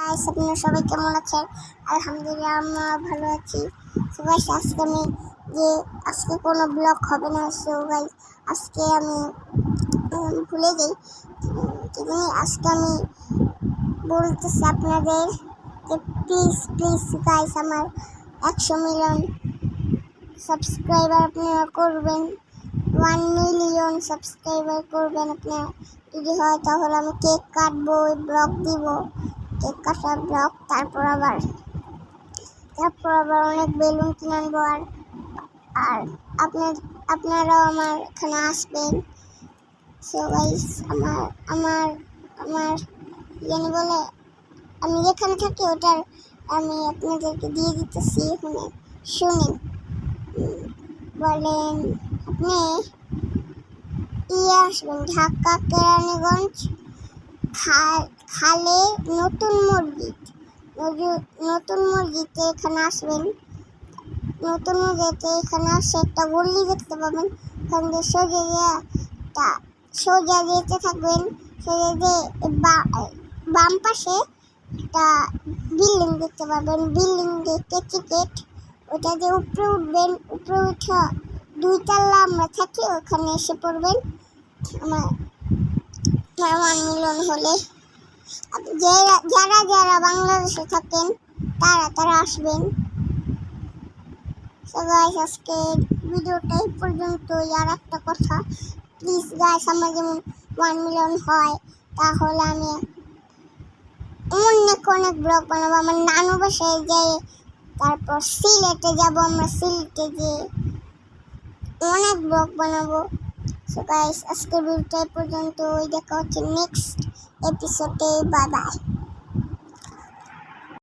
Guys, আপনারা সবাই কেমন আছেন? আলহামদুলিল্লাহ আমরা ভালো আছি। সো গাইস, আজকে কোনো ব্লগ হবে না। সো গাইস, আজকে আমি ভুলে যাই কিন্তু আজকে আমি বলতেছি আপনাদের যে প্লিজ গাইস, আমার 100 মিলিয়ন সাবস্ক্রাইবার আপনারা করবেন। 1 মিলিয়ন সাবস্ক্রাইবার করবেন আপনারা। যদি হয় তাহলে আমি কেক কাটবো, ব্লগ দিব, কেক কাটার ব্লগ। তারপর আবার অনেক বেলুন কিনে আনবো। আর আপনারাও আমার এখানে আসবেন। সো গাইস, আমার বলে আমি যেখানে থাকি ওটার আমি আপনাদেরকে দিয়ে দিতেছি। এখানে শুনেন। বলেন আপনি আসবেন ঢাকা কেরানীগঞ্জ খালে নতুন মসজিদে এখানে আসবেন। নতুন মসজিদে এখানে আসে একটা গলি দেখতে পাবেন। ওখান দিয়ে সোজা যেতে থাকবেন। সোজা দিয়ে বাম পাশে একটা বিল্ডিং দেখতে পাবেন। বিল্ডিং দেখতে টিকিট, ওটা দিয়ে উপরে উঠবেন। উপরে উঠা 2 তলা আমরা থাকি, ওখানে এসে পড়বেন। আমার 1 মিলিয়ন হলে যারা বাংলাদেশে থাকেন তারা আসবেন। সো গাইস, আজকে ভিডিওটা এই পর্যন্তই। আর একটা কথা, প্লিজ গাইস, আমার যেমন 1 মিলিয়ন হয় তাহলে আমি অনেক ব্লগ বানাবো। আমার নানু বাসায় যাই, তারপর সিলেটে যাব। আমরা সিলেটে গিয়ে অনেক ব্লগ বানাবো। সো গাইস, আজকের ভিডিওটা এই পর্যন্তই। দেখা হচ্ছে নেক্সট এপিসোডে। Bye bye.